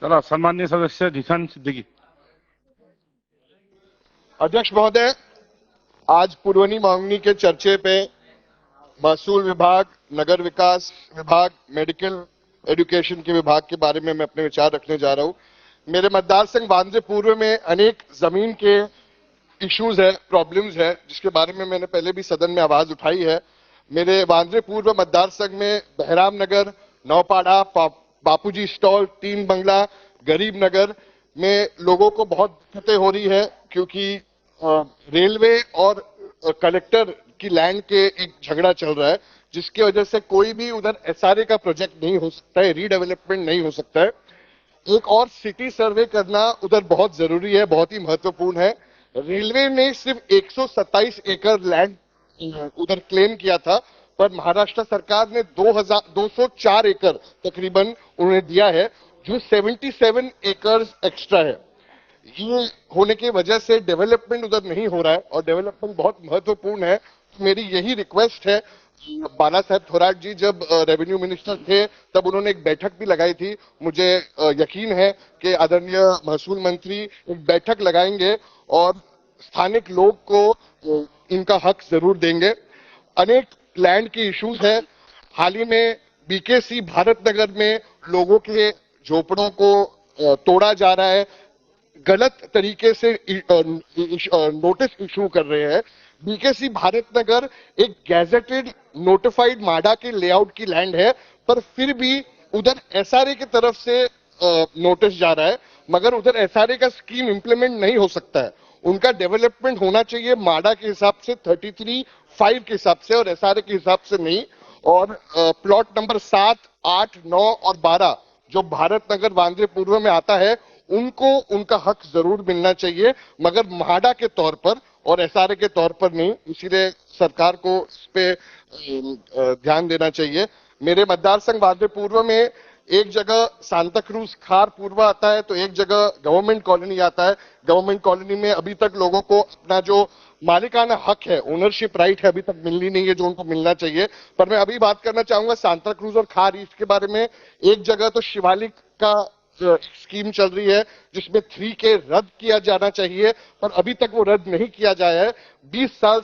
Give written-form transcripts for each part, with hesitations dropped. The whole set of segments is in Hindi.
चला सन्माननीय सदस्य जिशान सिद्दीकी। अध्यक्ष महोदय, आज पुरवनी मांगनी के चर्चे पे महसूल विभाग, नगर विकास विभाग, मेडिकल एजुकेशन के विभाग के बारे में मैं अपने विचार रखने जा रहा हूं। मेरे मतदार संघ वांद्रे पूर्व में अनेक जमीन के इश्यूज है, प्रॉब्लम्स है, जिसके बारे में मैंने पहले भी सदन में आवाज उठाई है। मेरे वांद्रे पूर्व मतदार संघ में बहराम नगर, नौपाड़ा, बापूजी स्टॉल, तीन बंगला, गरीब नगर में लोगों को बहुत दिक्कतें हो रही है, क्योंकि रेलवे और कलेक्टर की लैंड के एक झगड़ा चल रहा है, जिसकी वजह से कोई भी उधर एसआरए का प्रोजेक्ट नहीं हो सकता है, रीडेवलपमेंट नहीं हो सकता है। एक और सिटी सर्वे करना उधर बहुत जरूरी है, बहुत ही महत्वपूर्ण है। रेलवे ने सिर्फ 127 एकड़ लैंड उधर क्लेम किया था, पर महाराष्ट्र सरकार ने 204 एकड़ तकरीबन उन्हें दिया है, जो 77 एकड़ एक्स्ट्रा है। ये होने की वजह से डेवलपमेंट उधर नहीं हो रहा है, और डेवलपमेंट बहुत महत्वपूर्ण है। मेरी यही रिक्वेस्ट है। बाला साहब थोराट जी जब रेवेन्यू मिनिस्टर थे, तब उन्होंने एक बैठक भी लगाई थी। मुझे यकीन है कि आदरणीय महसूल मंत्री एक बैठक लगाएंगे और स्थानिक लोग को इनका हक जरूर देंगे। अनेक लैंड के इश्यूज है। हाल ही में बीकेसी भारत नगर में लोगों के झोपड़ों को तोड़ा जा रहा है, गलत तरीके से नोटिस इशू कर रहे हैं। बीकेसी भारत नगर एक गैजेटेड नोटिफाइड माडा के लेआउट की लैंड है, पर फिर भी उधर एसआरए की तरफ से नोटिस जा रहा है, मगर उधर एसआरए का स्कीम इंप्लीमेंट नहीं हो सकता है। उनका डेवलपमेंट होना चाहिए माडा के हिसाब से 33(5) के हिसाब से, और एसआरए के हिसाब से नहीं। और प्लॉट नंबर 7, 8, 9 और 12 जो भारत नगर वांद्रे पूर्व में आता है, उनको उनका हक जरूर मिलना चाहिए, मगर माडा के तौर पर और एसआरए के तौर पर नहीं। इसीलिए सरकार को इस पे ध्यान देना चाहिए। मेरे मतदार संघ वांद्रे पूर्व में एक जगह सांता क्रूज खार पूर्व आता है, तो एक जगह गवर्नमेंट कॉलोनी आता है। गवर्नमेंट कॉलोनी में अभी तक लोगों को अपना जो मालिकाना हक है, ओनरशिप राइट है, अभी तक मिलनी नहीं है, जो उनको मिलना चाहिए। पर मैं अभी बात करना चाहूंगा सांता क्रूज और खार ईस्ट के बारे में। एक जगह तो शिवालिक का स्कीम चल रही है, जिसमें 3K रद्द किया जाना चाहिए, पर अभी तक वो रद्द नहीं किया जाया है। 20 साल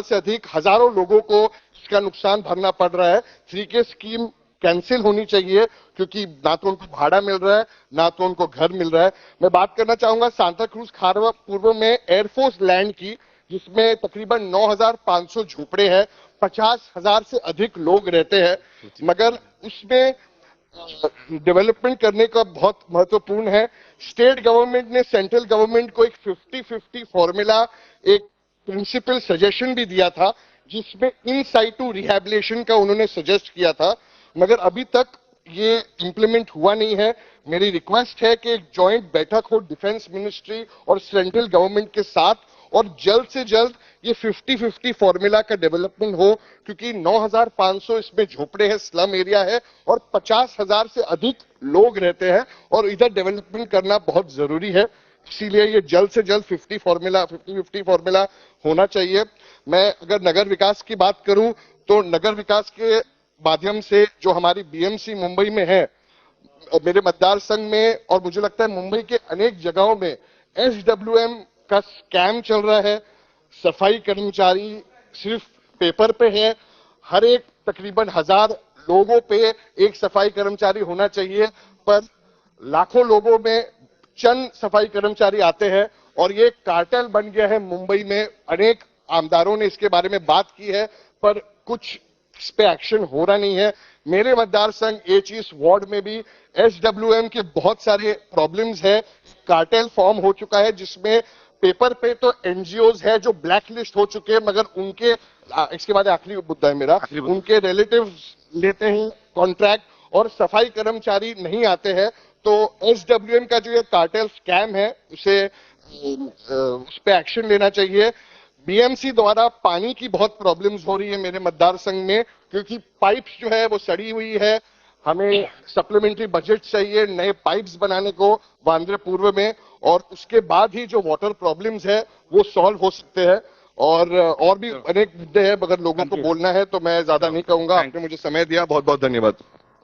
से अधिक हजारों लोगों को इसका नुकसान भरना पड़ रहा है। 3K स्कीम कैंसिल होनी चाहिए, क्योंकि ना तो उनको भाड़ा मिल रहा है, ना तो उनको घर मिल रहा है। मैं बात करना चाहूंगा सांता क्रूज खारवा पूर्व में एयरफोर्स लैंड की, जिसमें तकरीबन 9,500 झोपड़े हैं, 50,000 से अधिक लोग रहते हैं, मगर उसमें डेवलपमेंट करने का बहुत महत्वपूर्ण है। स्टेट गवर्नमेंट ने सेंट्रल गवर्नमेंट को एक 50-50 फॉर्मूला, एक प्रिंसिपल सजेशन भी दिया था, जिसमें इन साइटू रिहैबिलिटेशन का उन्होंने सजेस्ट किया था, मगर अभी तक ये इंप्लीमेंट हुआ नहीं है। मेरी रिक्वेस्ट है कि एक जॉइंट बैठक हो डिफेंस मिनिस्ट्री और सेंट्रल गवर्नमेंट के साथ, और जल्द से जल्द ये 50-50 फॉर्मूला का डेवलपमेंट हो, क्योंकि 9,500 इसमें झोपड़े हैं, स्लम एरिया है, और 50,000 से अधिक लोग रहते हैं, और इधर डेवलपमेंट करना बहुत जरूरी है। इसीलिए ये जल्द से जल्द 50-50 फॉर्मूला होना चाहिए। मैं अगर नगर विकास की बात करूं, तो नगर विकास के माध्यम से जो हमारी बीएमसी मुंबई में है, मेरे मतदार संघ में, और मुझे लगता है मुंबई के अनेक जगहों में SWM का स्कैम चल रहा है। सफाई कर्मचारी सिर्फ पेपर पे है। हर एक तकरीबन 1000 लोगों पे एक सफाई कर्मचारी होना चाहिए, पर लाखों लोगों में चंद सफाई कर्मचारी आते हैं, और ये कार्टेल बन गया है मुंबई में। अनेक आमदारों ने इसके बारे में बात की है, पर कुछ इस पे एक्शन हो रहा नहीं है। मेरे मतदार संघ H वार्ड में भी SWM के बहुत सारे प्रॉब्लम्स है। कार्टेल फॉर्म हो चुका है, जिसमें पेपर पे तो एनजीओज है जो ब्लैक लिस्ट हो चुके हैं, मगर उनके इसके बाद आखिरी मुद्दा है मेरा, उनके रिलेटिव्स लेते हैं कॉन्ट्रैक्ट, और सफाई कर्मचारी नहीं आते हैं। तो SWM का जो ये कार्टेल स्कैम है, उस पे एक्शन लेना चाहिए। बीएमसी द्वारा पानी की बहुत प्रॉब्लम्स हो रही है मेरे मतदार संघ में, क्योंकि पाइप्स जो है वो सड़ी हुई है। हमें सप्लीमेंट्री बजट चाहिए नए पाइप्स बनाने को वांद्रे पूर्व में, और उसके बाद ही जो वाटर प्रॉब्लम्स है वो सॉल्व हो सकते हैं। और भी अनेक मुद्दे हैं, अगर लोगों को बोलना है तो मैं ज्यादा नहीं कहूंगा। आपने मुझे समय दिया, बहुत बहुत धन्यवाद।